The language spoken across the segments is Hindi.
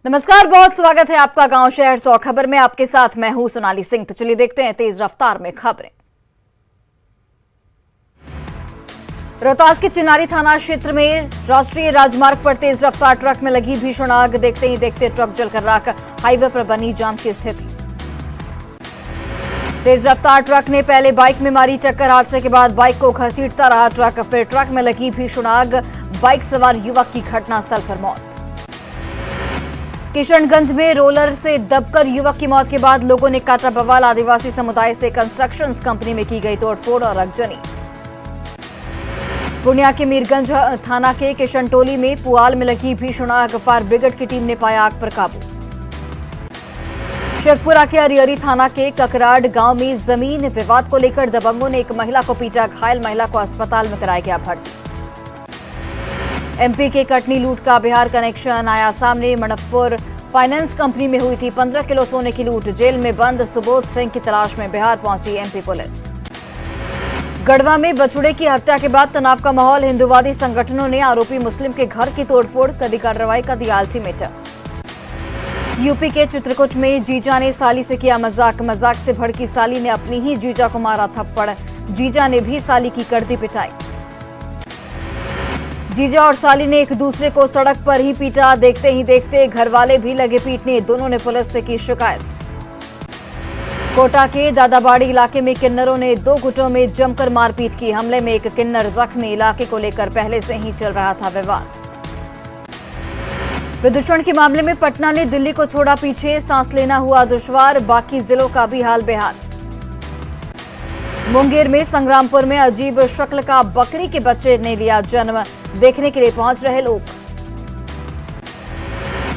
नमस्कार, बहुत स्वागत है आपका गांव शहर 100 खबर में। आपके साथ मैं हूं सोनाली सिंह। तो चलिए देखते हैं तेज रफ्तार में खबरें। रोहतास के चिनारी थाना क्षेत्र में राष्ट्रीय राजमार्ग पर तेज रफ्तार ट्रक में लगी भीषण आग। देखते ही देखते ट्रक जलकर राख, हाईवे पर बनी जाम की स्थिति। तेज रफ्तार ट्रक ने पहले बाइक में मारी टक्कर। हादसे के बाद बाइक को घसीटता रहा ट्रक, फिर ट्रक में लगी भीषण आग। बाइक सवार युवक की घटनास्थल पर मौत। किशनगंज में रोलर से दबकर युवक की मौत के बाद लोगों ने काटा बवाल। आदिवासी समुदाय से कंस्ट्रक्शंस कंपनी में की गई तोड़फोड़ और आगजनी। पूर्णिया के मीरगंज थाना के किशनटोली में पुआल में लगी भीषण आग। फायर ब्रिगेड की टीम ने पाया आग पर काबू। शेखपुरा के अरियरी थाना के ककराड गांव में जमीन विवाद को लेकर दबंगों ने एक महिला को पीटा। घायल महिला को अस्पताल में कराया गया भर्ती। एमपी के कटनी लूट का बिहार कनेक्शन आया सामने। मणिपुर फाइनेंस कंपनी में हुई थी 15 किलो सोने की लूट। जेल में बंद सुबोध सिंह की तलाश में बिहार पहुंची एमपी पुलिस। गढ़वा में बछड़े की हत्या के बाद तनाव का माहौल। हिंदूवादी संगठनों ने आरोपी मुस्लिम के घर की तोड़फोड़, कड़ी कार्रवाई का दिया अल्टीमेटम। यूपी के चित्रकूट में जीजा ने साली से किया मजाक। मजाक से भड़की साली ने अपनी ही जीजा को मारा थप्पड़। जीजा ने भी साली की कर दी पिटाई। जीजा और साली ने एक दूसरे को सड़क पर ही पीटा। देखते ही देखते घर वाले भी लगे पीटने। दोनों ने पुलिस से की शिकायत। कोटा के दादाबाड़ी इलाके में किन्नरों ने दो गुटों में जमकर मारपीट की। हमले में एक किन्नर जख्मी। इलाके को लेकर पहले से ही चल रहा था विवाद। प्रदूषण के मामले में पटना ने दिल्ली को छोड़ा पीछे। सांस लेना हुआ दुश्वार, बाकी जिलों का भी हाल बेहाल। मुंगेर में संग्रामपुर में अजीब शक्ल का बकरी के बच्चे ने लिया जन्म। देखने के लिए पहुंच रहे लोग।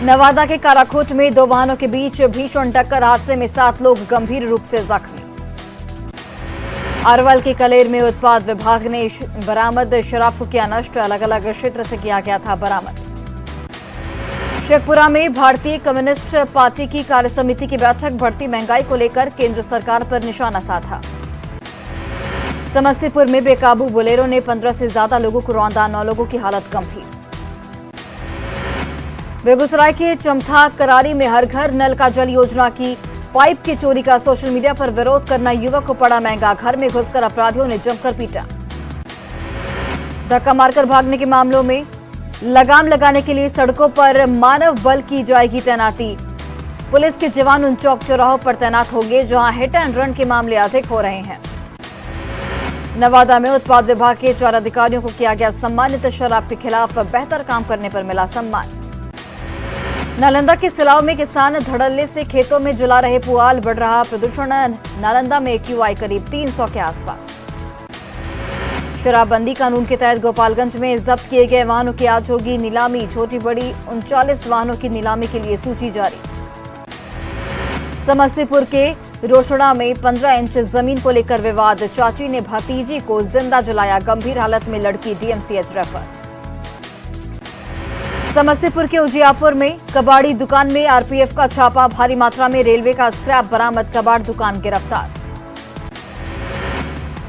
नवादा के काराखोच में दो वाहनों के बीच भीषण टक्कर। हादसे में 7 लोग गंभीर रूप से जख्मी। अरवल के कलेर में उत्पाद विभाग ने बरामद शराब को किया नष्ट। अलग अलग क्षेत्र से किया गया था बरामद। शेखपुरा में भारतीय कम्युनिस्ट पार्टी की कार्यसमिति की बैठक। बढ़ती महंगाई को लेकर केंद्र सरकार पर निशाना साधा। समस्तीपुर में बेकाबू बोलेरो ने 15 से ज्यादा लोगों को रौंदा। 9 लोगों की हालत गंभीर। बेगूसराय के चमथा करारी में हर घर नल का जल योजना की पाइप की चोरी का सोशल मीडिया पर विरोध करना युवक को पड़ा महंगा। घर में घुसकर अपराधियों ने जमकर पीटा। धक्का मारकर भागने के मामलों में लगाम लगाने के लिए सड़कों पर मानव बल की जाएगी तैनाती। पुलिस के जवान उन चौक चौराहों पर तैनात होंगे जहां हिट एंड रन के मामले अधिक हो रहे हैं। नवादा में उत्पाद विभाग के 4 अधिकारियों को किया गया सम्मानित। शराब के खिलाफ बेहतर काम करने पर मिला सम्मान। नालंदा के सिलाव में किसान धड़ल्ले से खेतों में जला रहे पुआल। बढ़ रहा प्रदूषण। नालंदा में एक्यूआई करीब 300 के आसपास। शराबबंदी कानून के तहत गोपालगंज में जब्त किए गए वाहनों की आज होगी नीलामी। छोटी बड़ी 39 वाहनों की नीलामी के लिए सूची जारी। समस्तीपुर के रोसड़ा में 15 इंच जमीन को लेकर विवाद। चाची ने भतीजी को जिंदा जलाया। गंभीर हालत में लड़की डीएमसीएच रेफर। समस्तीपुर के उजियापुर में कबाड़ी दुकान में आरपीएफ का छापा। भारी मात्रा में रेलवे का स्क्रैप बरामद। कबाड़ दुकान गिरफ्तार।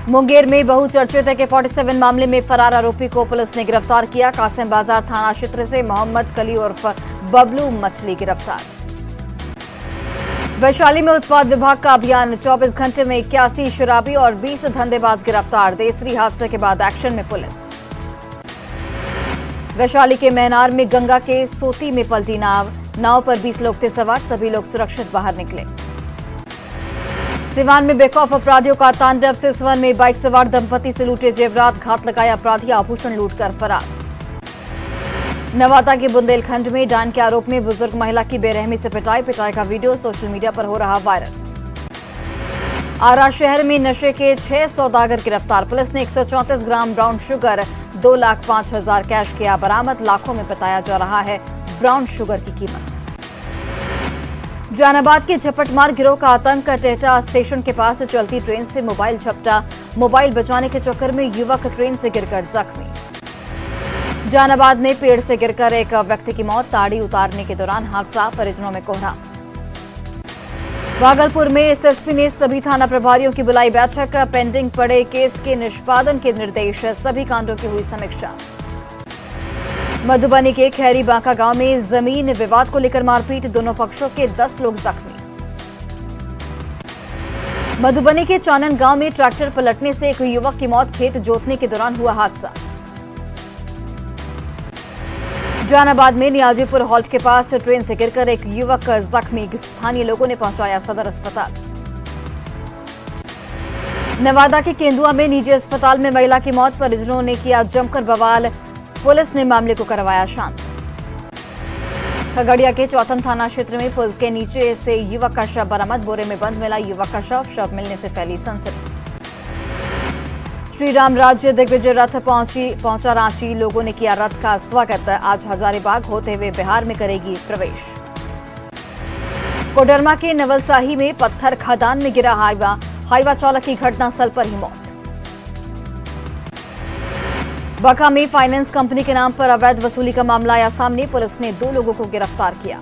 मुंगेर में बहुचर्चित AK-47 मामले में फरार आरोपी को पुलिस ने गिरफ्तार किया। कासिम बाजार थाना क्षेत्र से मोहम्मद कली उर्फ बबलू मछली गिरफ्तार। वैशाली में उत्पाद विभाग का अभियान। 24 घंटे में 81 शराबी और 20 धंधेबाज गिरफ्तार। देसरी हादसे के बाद एक्शन में पुलिस। वैशाली के महनार में गंगा के सोती में पलटी नाव। नाव पर 20 लोग थे सवार। सभी लोग सुरक्षित बाहर निकले। सिवान में बेखौफ अपराधियों का तांडव। सिसवन में बाइक सवार दंपति से लूटे जेवरात। घात लगाए अपराधी आभूषण लूटकर फरार। नवादा के बुंदेलखंड में डायन के आरोप में बुजुर्ग महिला की बेरहमी से पिटाई। पिटाई का वीडियो सोशल मीडिया पर हो रहा वायरल। आरा शहर में नशे के 6 सौदागर गिरफ्तार। पुलिस ने 134 ग्राम ब्राउन शुगर, 2,05,000 कैश किया बरामद। लाखों में बताया जा रहा है ब्राउन शुगर की कीमत। जहानाबाद के झपटमार गिरोह का आतंक। टेहटा स्टेशन के पास चलती ट्रेन से मोबाइल झपटा। मोबाइल बचाने के चक्कर में युवक ट्रेन से गिरकर जख्मी। जहानाबाद में पेड़ से गिरकर एक व्यक्ति की मौत। ताड़ी उतारने के दौरान हादसा। परिजनों में कोहराम। भागलपुर में एसएसपी ने सभी थाना प्रभारियों की बुलाई बैठक। पेंडिंग पड़े केस के निष्पादन के निर्देश। सभी कांडों की हुई समीक्षा। मधुबनी के खैरी बांका गांव में जमीन विवाद को लेकर मारपीट, दोनों पक्षों के 10 लोग जख्मी। मधुबनी के चानन गांव में ट्रैक्टर पलटने से एक युवक की मौत, खेत जोतने के दौरान हुआ हादसा। जहानाबाद में नियाजीपुर हॉल्ट के पास ट्रेन से गिरकर एक युवक जख्मी, स्थानीय लोगों ने पहुंचाया सदर अस्पताल। नवादा के केंदुआ में निजी अस्पताल में महिला की मौत, परिजनों ने किया जमकर बवाल, पुलिस ने मामले को करवाया शांत। खगड़िया के चौथम थाना क्षेत्र में पुल के नीचे से युवक का शव बरामद, बोरे में बंद मिला युवक का शव मिलने से फैली सनसनी। श्री राम राज्य दिग्विजय रथ पहुंचा रांची, लोगों ने किया रथ का स्वागत, आज हजारीबाग होते हुए बिहार में करेगी प्रवेश। कोडरमा के नवलसाही में पत्थर खदान में गिरा हाईवा चालक की घटनास्थल पर ही मौत। बांका में फाइनेंस कंपनी के नाम पर अवैध वसूली का मामला आया सामने, पुलिस ने 2 लोगों को गिरफ्तार किया।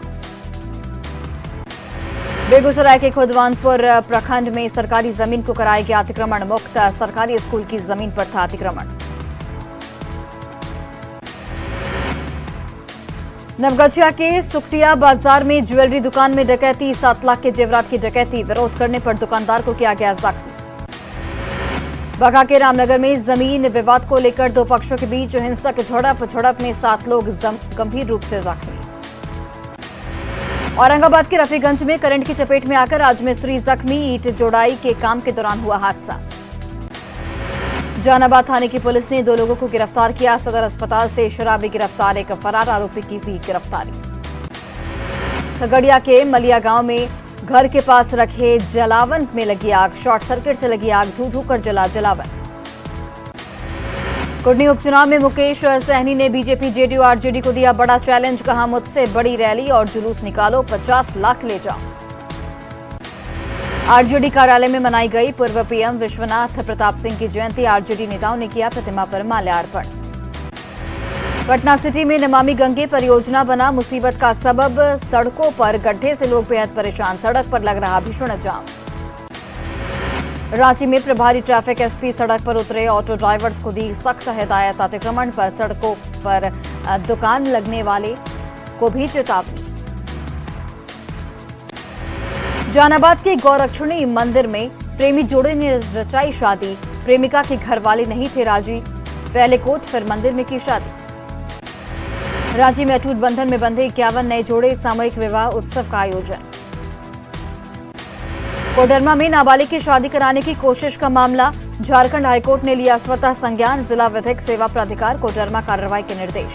बेगूसराय के खुदवानपुर प्रखंड में सरकारी जमीन को कराया गया अतिक्रमण मुक्त, सरकारी स्कूल की जमीन पर था अतिक्रमण। नवगछिया के सुखटिया बाजार में ज्वेलरी दुकान में डकैती, 7 लाख के जेवरात की डकैती, विरोध करने पर दुकानदार को किया गया जख्मी। बांका के रामनगर में जमीन विवाद को लेकर 2 पक्षों के बीच हिंसक झड़प में 7 लोग गंभीर रूप से जख्मी। औरंगाबाद के रफीगंज में करंट की चपेट में आकर राजमिस्त्री जख्मी, ईंट जोड़ाई के काम के दौरान हुआ हादसा। जहानाबाद थाने की पुलिस ने 2 लोगों को गिरफ्तार किया, सदर अस्पताल से शराबी गिरफ्तार, एक फरार आरोपी की भी गिरफ्तारी। खगड़िया के मलिया गांव में घर के पास रखे जलावन में लगी आग, शॉर्ट सर्किट से लगी आग, धू कर जला जलावन। कुर्नी उपचुनाव में मुकेश सहनी ने बीजेपी जेडीयू आरजेडी को दिया बड़ा चैलेंज, कहा मुझसे बड़ी रैली और जुलूस निकालो, 50 लाख ले जाओ। आरजेडी कार्यालय में मनाई गई पूर्व पीएम विश्वनाथ प्रताप सिंह की जयंती, आरजेडी नेताओं ने किया प्रतिमा पर माल्यार्पण। पटना सिटी में नमामि गंगे परियोजना बना मुसीबत का सबब, सड़कों पर गड्ढे से लोग बेहद परेशान, सड़क पर लग रहा भीषण जाम। रांची में प्रभारी ट्रैफिक एसपी सड़क पर उतरे, ऑटो ड्राइवर्स को दी सख्त हिदायत, अतिक्रमण पर सड़कों पर दुकान लगने वाले को भी चेतावनी। जहानाबाद के गौरक्षणी मंदिर में प्रेमी जोड़े ने रचाई शादी, प्रेमिका के घर वाले नहीं थे राजी, पहले कोर्ट फिर मंदिर में की शादी। रांची में अटूट बंधन में बंधे 51 नए जोड़े, सामूहिक विवाह उत्सव का आयोजन। कोडरमा में नाबालिग की शादी कराने की कोशिश का मामला, झारखंड हाईकोर्ट ने लिया स्वतः संज्ञान, जिला विधिक सेवा प्राधिकार कोडरमा कार्रवाई के निर्देश।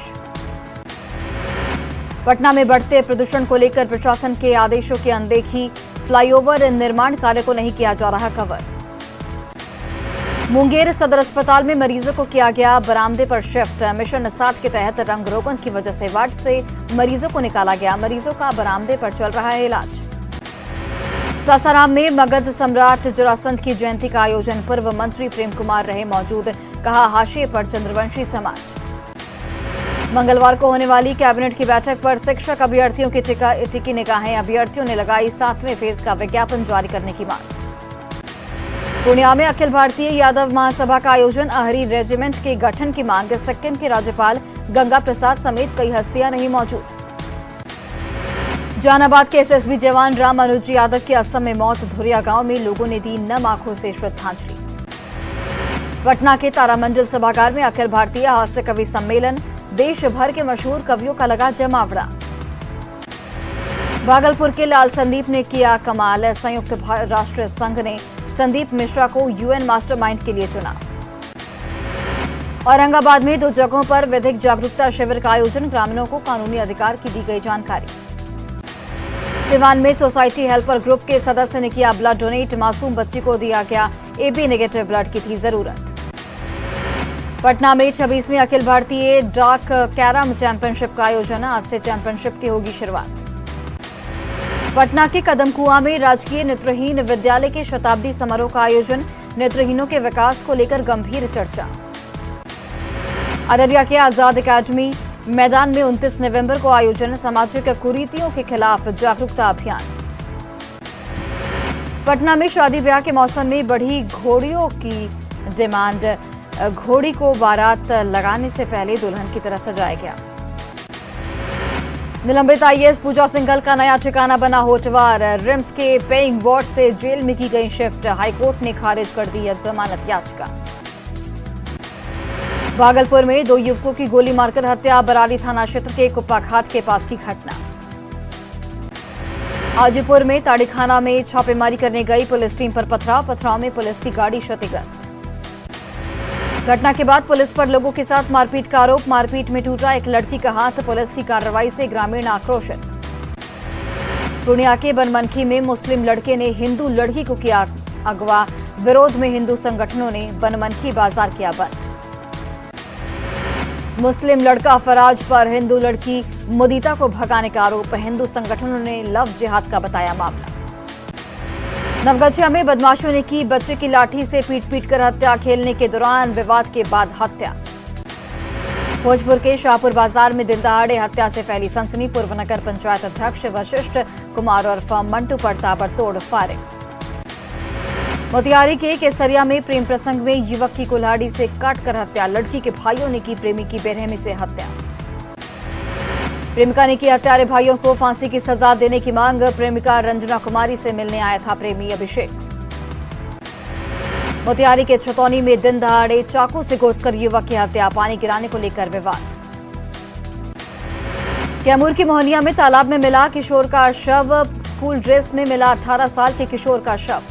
पटना में बढ़ते प्रदूषण को लेकर प्रशासन के आदेशों की अनदेखी, फ्लाईओवर निर्माण कार्य को नहीं किया जा रहा कवर। मुंगेर सदर अस्पताल में मरीजों को किया गया बरामदे पर शिफ्ट, मिशन 60 के तहत रंग रोगन की वजह से वार्ड से मरीजों को निकाला गया, मरीजों का बरामदे पर चल रहा है इलाज। सासाराम में मगध सम्राट जरासंध की जयंती का आयोजन, पूर्व मंत्री प्रेम कुमार रहे मौजूद, कहा हाशिए पर चंद्रवंशी समाज। मंगलवार को होने वाली कैबिनेट की बैठक पर शिक्षक अभ्यर्थियों की टिकी निगाहें, अभ्यर्थियों ने लगाई 7वें फेज का विज्ञापन जारी करने की मांग। पूर्णिया में अखिल भारतीय यादव महासभा का आयोजन, अहरी रेजिमेंट के गठन की मांग, सिक्किम के राज्यपाल गंगा प्रसाद समेत कई हस्तियां नहीं मौजूद। जहानाबाद के एसएसबी जवान राम अनुज यादव की असम में मौत, धुरिया गांव में लोगों ने दी नम आंखों से श्रद्धांजलि। पटना के तारामंडल सभागार में अखिल भारतीय हास्य कवि सम्मेलन, देश भर के मशहूर कवियों का लगा जमावड़ा। भागलपुर के लाल संदीप ने किया कमाल, संयुक्त राष्ट्र संघ ने संदीप मिश्रा को यूएन मास्टरमाइंड के लिए चुना। औरंगाबाद में 2 जगहों पर विधिक जागरूकता शिविर का आयोजन, ग्रामीणों को कानूनी अधिकार की दी गई जानकारी। सिवान में सोसाइटी हेल्पर ग्रुप के सदस्य ने किया ब्लड डोनेट, मासूम बच्ची को दिया गया एबी नेगेटिव ब्लड की थी जरूरत। पटना में 26वीं अखिल भारतीय डाक कैरम चैंपियनशिप का आयोजन, आज से चैंपियनशिप की होगी शुरुआत। पटना के कदमकुआं में राजकीय नेत्रहीन विद्यालय के शताब्दी समारोह का आयोजन, नेत्रहीनों के विकास को लेकर गंभीर चर्चा। अररिया के आजाद एकेडमी मैदान में 29 नवंबर को आयोजन, सामाजिक कुरीतियों के खिलाफ जागरूकता अभियान। पटना में शादी ब्याह के मौसम में बढ़ी घोड़ियों की डिमांड, घोड़ी को बारात लगाने से पहले दुल्हन की तरह सजाया गया। निलंबित आईएएस पूजा सिंघल का नया ठिकाना बना होटवार। रिम्स के पेइंग वार्ड से जेल में की गई शिफ्ट। हाईकोर्ट ने खारिज कर दी जमानत याचिका। भागलपुर में 2 युवकों की गोली मारकर हत्या। बराली थाना क्षेत्र के कुप्पाघाट के पास की घटना। हाजीपुर में ताड़ीखाना में छापेमारी करने गई पुलिस टीम पर पथराव में पुलिस की गाड़ी क्षतिग्रस्त। घटना के बाद पुलिस पर लोगों के साथ मारपीट का आरोप। मारपीट में टूटा एक लड़की का हाथ। पुलिस की कार्रवाई से ग्रामीण आक्रोशित। पूर्णिया के बनमनखी में मुस्लिम लड़के ने हिंदू लड़की को किया अगवा। विरोध में हिंदू संगठनों ने बनमनखी बाजार किया बंद। मुस्लिम लड़का फराज पर हिंदू लड़की मुदीता को भगाने का आरोप। हिंदू संगठनों ने लव जिहाद का बताया मामला। नवगछिया में बदमाशों ने की बच्चे की लाठी से पीट कर हत्या। खेलने के दौरान विवाद के बाद हत्या। भोजपुर के शाहपुर बाजार में दिन दहाड़े हत्या से फैली सनसनी। पूर्व नगर पंचायत अध्यक्ष वशिष्ठ कुमार और मंटू पर ताबड़तोड़ फायरिंग। मोतिहारी के केसरिया में प्रेम प्रसंग में युवक की कुल्हाड़ी से काटकर हत्या। लड़की के भाइयों ने की प्रेमी की बेरहमी से हत्या। प्रेमिका ने की हत्यारे भाइयों को फांसी की सजा देने की मांग। प्रेमिका रंजना कुमारी से मिलने आया था प्रेमी अभिषेक। मोतिहारी के छतौनी में दिन दहाड़े चाकू से गोदकर युवक की हत्या। पानी गिराने को लेकर विवाद। कैमूर की मोहनिया में तालाब में मिला किशोर का शव। स्कूल ड्रेस में मिला 18 साल के किशोर का शव।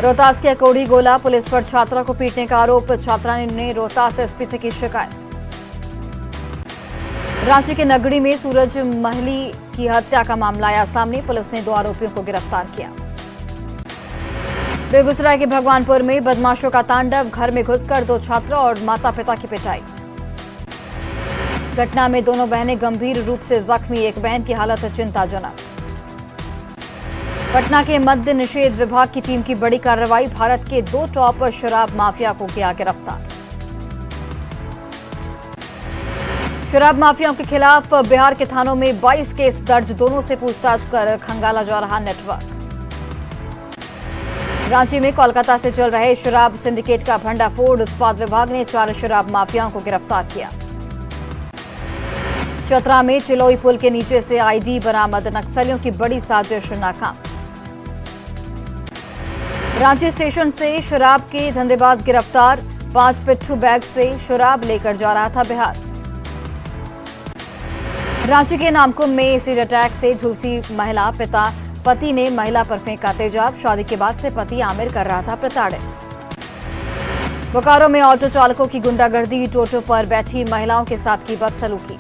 रोहतास के अकोड़ी गोला पुलिस पर छात्रा को पीटने का आरोप। छात्रा ने रोहतास एसपी से की शिकायत। रांची के नगड़ी में सूरज महली की हत्या का मामला आया सामने। पुलिस ने 2 आरोपियों को गिरफ्तार किया। बेगूसराय के भगवानपुर में बदमाशों का तांडव। घर में घुसकर 2 छात्रा और माता पिता की पिटाई। घटना में दोनों बहनें गंभीर रूप से जख्मी। एक बहन की हालत चिंताजनक। पटना के मद्य निषेध विभाग की टीम की बड़ी कार्रवाई। भारत के 2 टॉप शराब माफिया को किया गिरफ्तार। शराब माफियाओं के खिलाफ बिहार के थानों में 22 केस दर्ज। दोनों से पूछताछ कर खंगाला जा रहा नेटवर्क। रांची में कोलकाता से चल रहे शराब सिंडिकेट का भंडाफोड़। उत्पाद विभाग ने 4 शराब माफियाओं को गिरफ्तार किया। चतरा में चिलोई पुल के नीचे से आईडी बरामद। नक्सलियों की बड़ी साजिश नाकाम। रांची स्टेशन से शराब के धंधेबाज गिरफ्तार। 5 पिट्ठू बैग से शराब लेकर जा रहा था बिहार। रांची के नामकुम में एसिड अटैक से झुलसी महिला। पति ने महिला पर फेंका तेजाब। शादी के बाद से पति आमिर कर रहा था प्रताड़ित। बोकारो में ऑटो चालकों की गुंडागर्दी। टोटो पर बैठी महिलाओं के साथ की बदसलूकी।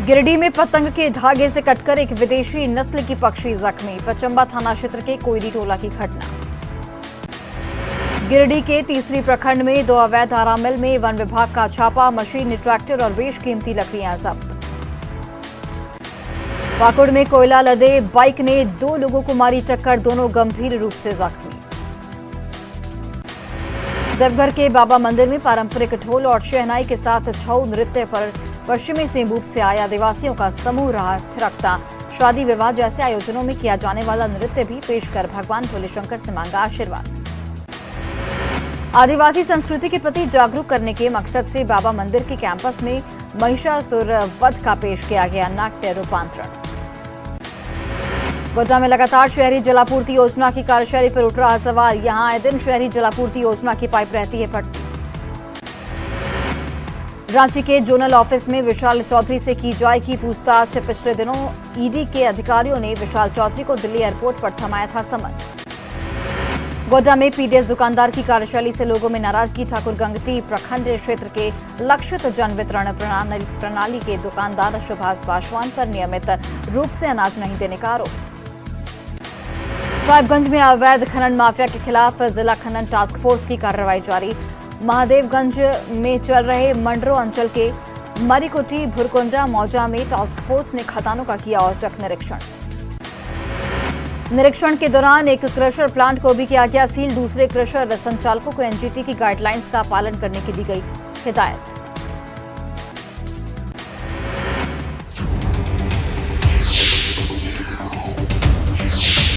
गिरिडीह में पतंग के धागे से कटकर एक विदेशी नस्ल की पक्षी जख्मी। पचंबा थाना क्षेत्र के कोयरी टोला की घटना। गिरिडीह के तीसरी प्रखंड में 2 अवैध आरा मिल में वन विभाग का छापा। मशीन, ट्रैक्टर और बेशकीमती लकड़ियां जब्त। पाकुड़ में कोयला लदे बाइक ने 2 लोगों को मारी टक्कर। दोनों गंभीर रूप से जख्मी। देवघर के बाबा मंदिर में पारंपरिक ढोल और शहनाई के साथ छऊ नृत्य पर पश्चिमी सिंहभूम से आए आदिवासियों का समूह रहा थिरकता। शादी विवाह जैसे आयोजनों में किया जाने वाला नृत्य भी पेश कर भगवान भोले शंकर से मांगा आशीर्वाद। आदिवासी संस्कृति के प्रति जागरूक करने के मकसद से बाबा मंदिर के कैंपस में महिषासुर वध का पेश किया गया नाट्य रूपांतरण। गोड्डा में लगातार शहरी जलापूर्ति योजना की कार्यशैली पर उठ रहा सवाल। यहां आए दिन शहरी जलापूर्ति योजना की पाइप रहती है फटती। रांची के जोनल ऑफिस में विशाल चौधरी से की जाएगी पूछताछ। पिछले दिनों ईडी के अधिकारियों ने विशाल चौधरी को दिल्ली एयरपोर्ट पर थमाया था समन। गोड्डा में पीडीएस दुकानदार की कार्यशैली से लोगों में नाराजगी। ठाकुरगंगटी प्रखंड क्षेत्र के लक्षित जन वितरण प्रणाली के दुकानदार सुभाष पासवान पर नियमित रूप से अनाज नहीं देने का आरोप। साहिबगंज में अवैध खनन माफिया के खिलाफ जिला खनन टास्क फोर्स की कार्रवाई जारी। महादेवगंज में चल रहे मंडरो अंचल के मरीकोटी, भुरकुंडा, मौजा में टास्क फोर्स ने खदानों का किया औचक निरीक्षण के दौरान एक क्रशर प्लांट को भी किया गया सील। दूसरे क्रशर संचालकों को एनजीटी की गाइडलाइंस का पालन करने की दी गई हिदायत।